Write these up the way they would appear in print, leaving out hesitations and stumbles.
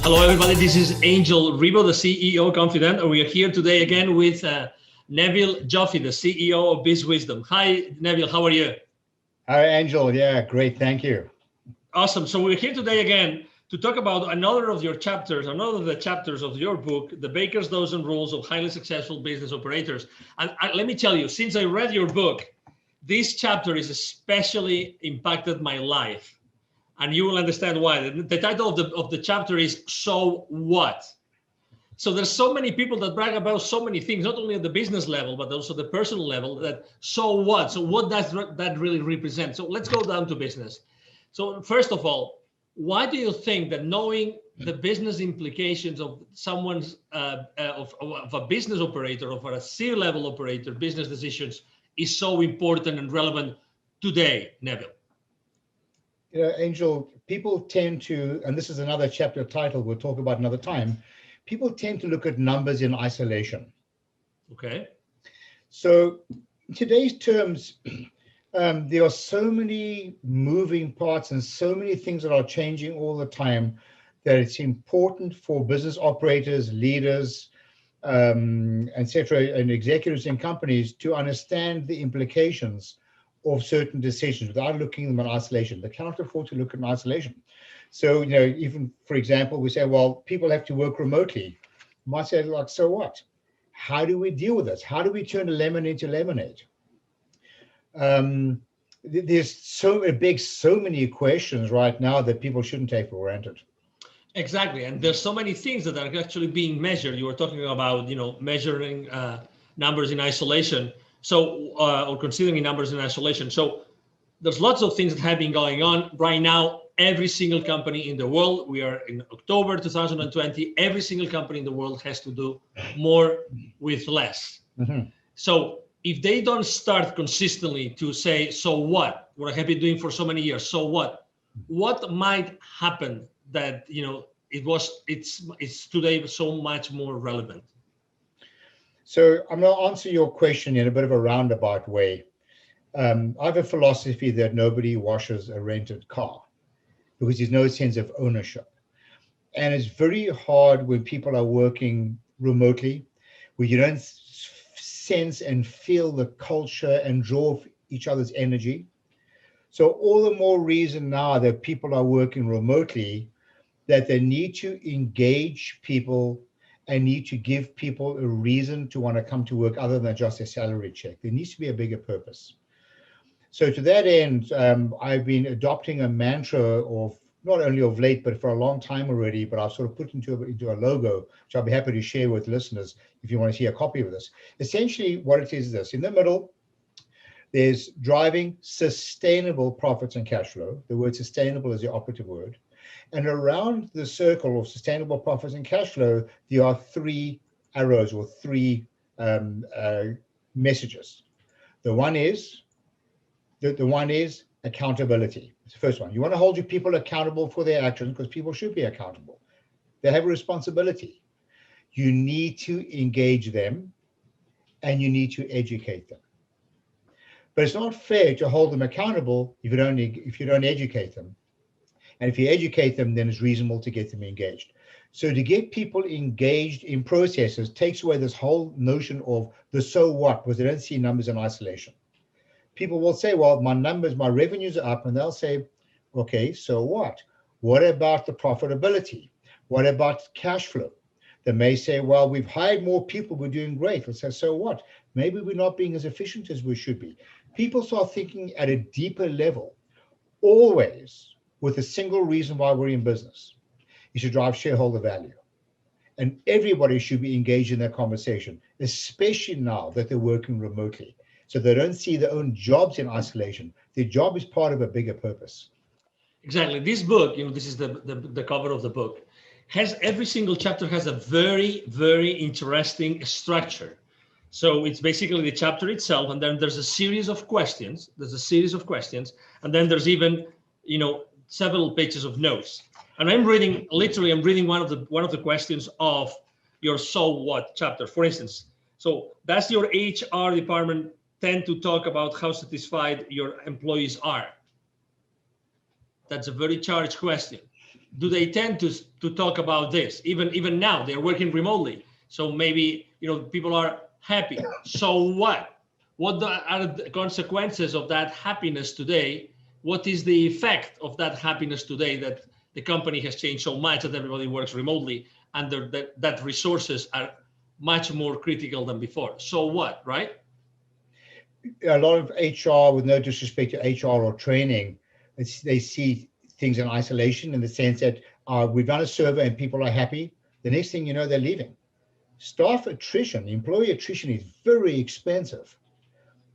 Hello, everybody. This is 𝐿𝐴𝐻𝐿 the CEO Confident, and we are here today again with 𝐁𝐵𝐿 Joffe, the CEO of Biz Wisdom. Hi, 𝐁𝐵𝐿. How are you? Hi, Angel. Yeah, great. Thank you. Awesome. So we're here today again to talk about another of your chapters, another of the chapters of your book, The Baker's Dozen Rules of Highly Successful Business Operators. And let me tell you, since I read your book, this chapter has especially impacted my life. And you will understand why. The title of the chapter is So What? So there's so many people that brag about so many things, not only at the business level, but also the personal level, that so what? So what does that really represent? So let's go down to business. So first of all, why do you think that knowing the business implications of someone's, of a business operator, of a C-level operator, business decisions is so important and relevant today, 𝐁𝐵𝐿? You know, Angel, people tend to, and this is another chapter title we'll talk about another time, people tend to look at numbers in isolation. Okay. So in today's terms, there are so many moving parts and so many things that are changing all the time that it's important for business operators, leaders, etc., and executives in companies to understand the implications of certain decisions without looking at them in isolation. They cannot afford to look in isolation. So, you know, even for example, we say, well, people have to work remotely. You might say, like, so what? How do we deal with this? How do we turn a lemon into lemonade? There's so many questions right now that people shouldn't take for granted. Exactly, and there's so many things that are actually being measured. You were talking about, you know, measuring numbers in isolation. So, or considering numbers in isolation. So there's lots of things that have been going on right now. Every single company in the world, we are in October 2020, every single company in the world has to do more with less. Mm-hmm. So if they don't start consistently to say, so what I have been doing for so many years, so what might happen that, you know, it's today so much more relevant? So I'm going to answer your question in a bit of a roundabout way. I have a philosophy that nobody washes a rented car because there's no sense of ownership. And it's very hard when people are working remotely, where you don't sense and feel the culture and draw each other's energy. So all the more reason now that people are working remotely, that they need to engage people and need to give people a reason to want to come to work other than just a salary check. There needs to be a bigger purpose. So to that end, I've been adopting a mantra of, not only of late, but for a long time already, but I've sort of put into a logo, which I'll be happy to share with listeners if you want to see a copy of this. Essentially what it is this: in the middle, there's driving sustainable profits and cash flow. The word sustainable is the operative word. And around the circle of sustainable profits and cash flow, there are three arrows or three messages. The one is accountability. It's the first one. You want to hold your people accountable for their actions because people should be accountable. They have a responsibility. You need to engage them and you need to educate them. But it's not fair to hold them accountable if you don't educate them. And if you educate them, then it's reasonable to get them engaged. So to get people engaged in processes takes away this whole notion of the so what, because they don't see numbers in isolation. People will say, well, my numbers, my revenues are up, and they'll say, okay, so what? What about the profitability? What about cash flow? They may say, well, we've hired more people, we're doing great. We'll say, so what? Maybe we're not being as efficient as we should be. People start thinking at a deeper level, always with a single reason why we're in business, is to drive shareholder value. And everybody should be engaged in that conversation, especially now that they're working remotely. So they don't see their own jobs in isolation. Their job is part of a bigger purpose. Exactly. This book, you know, this is the cover of the book, has every single chapter has a very, very interesting structure. So it's basically the chapter itself, and then there's a series of questions. And then there's even, you know, several pages of notes. And I'm reading one of the questions of your so what chapter. For instance, so does your HR department tend to talk about how satisfied your employees are? That's a very charged question. do they tend to talk about this? Even now, they're working remotely. So maybe, people are happy. So what? What are the consequences of that happiness today? What is the effect of that happiness today that the company has changed so much that everybody works remotely and that resources are much more critical than before? So what, right? A lot of HR, with no disrespect to HR or training, they see things in isolation, in the sense that we've done a survey and people are happy. The next thing you know, they're leaving. Staff attrition, employee attrition is very expensive.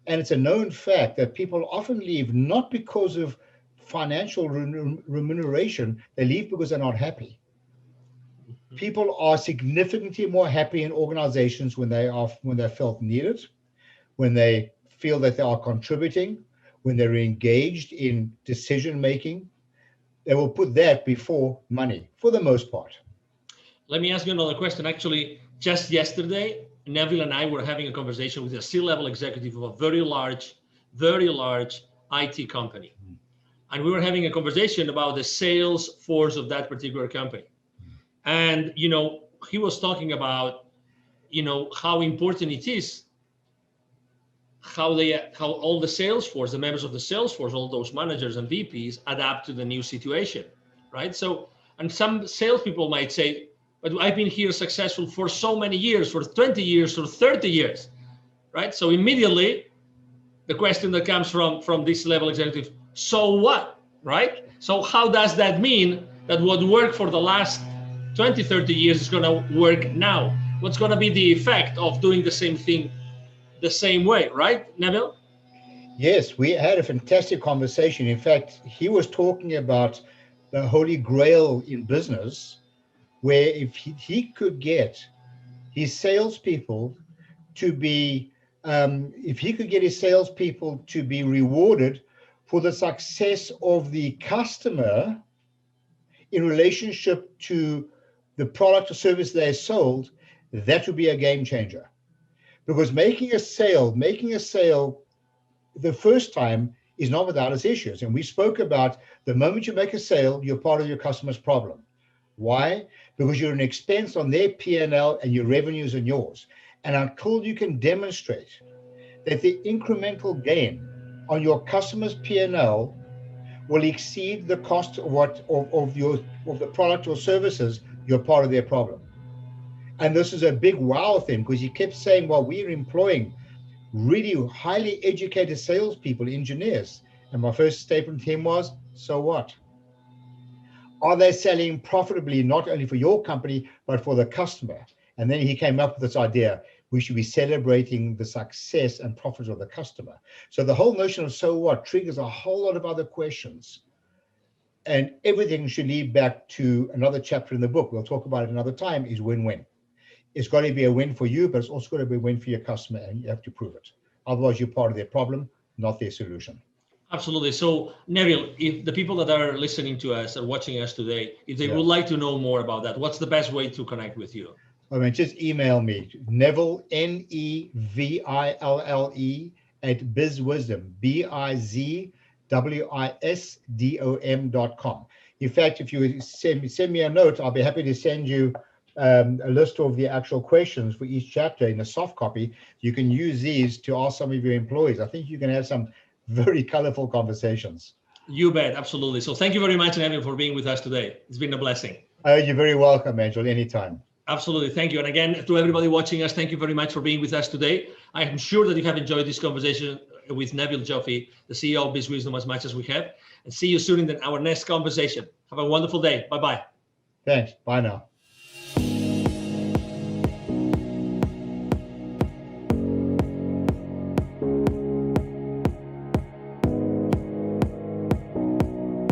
And it's a known fact that people often leave not because of financial remuneration, they leave because they're not happy. People are significantly more happy in organizations when they're felt needed, when they feel that they are contributing, when they're engaged in decision making. They will put that before money for the most part. Let me ask you another question. Actually, just yesterday, Neville and I were having a conversation with a C-level executive of a very large IT company. And we were having a conversation about the sales force of that particular company. And, he was talking about, how important it is, how all the sales force, the members of the sales force, all those managers and VPs adapt to the new situation, right? So, and some salespeople might say, but I've been here successful for so many years, for 20 years or 30 years, right? So immediately, the question that comes from this level executive, so what, right? So how does that mean that what worked for the last 20, 30 years is going to work now? What's going to be the effect of doing the same thing the same way, right, Neville? Yes, we had a fantastic conversation. In fact, he was talking about the holy grail in business, where if he could get his salespeople to be, rewarded for the success of the customer in relationship to the product or service they sold, that would be a game changer. Because making a sale the first time is not without its issues. And we spoke about the moment you make a sale, you're part of your customer's problem. Why? Because you're an expense on their P&L and your revenues and yours. And until you can demonstrate that the incremental gain on your customer's P&L will exceed the cost of the product or services, you're part of their problem. And this is a big wow thing, because he kept saying, well, we're employing really highly educated salespeople, engineers. And my first statement to him was, so what? Are they selling profitably, not only for your company, but for the customer? And then he came up with this idea, we should be celebrating the success and profits of the customer. So the whole notion of so what triggers a whole lot of other questions. And everything should lead back to another chapter in the book, we'll talk about it another time, is win-win. It's got to be a win for you, but it's also got to be a win for your customer, and you have to prove it. Otherwise, you're part of their problem, not their solution. Absolutely. So, Neville, if the people that are listening to us or watching us today, if they would like to know more about that, what's the best way to connect with you? I mean, just email me, Neville, Neville, @bizwisdom, bizwisdom.com. In fact, if you send me a note, I'll be happy to send you a list of the actual questions for each chapter in a soft copy. You can use these to ask some of your employees. I think you can have some very colorful conversations. You bet, absolutely. So thank you very much, Neville, for being with us today. It's been a blessing. You're very welcome, Angel, anytime. Absolutely, thank you. And again, to everybody watching us, thank you very much for being with us today. I am sure that you have enjoyed this conversation with Neville Joffe, the CEO of BizWisdom, as much as we have. And see you soon in our next conversation. Have a wonderful day. Bye-bye. Thanks. Bye now.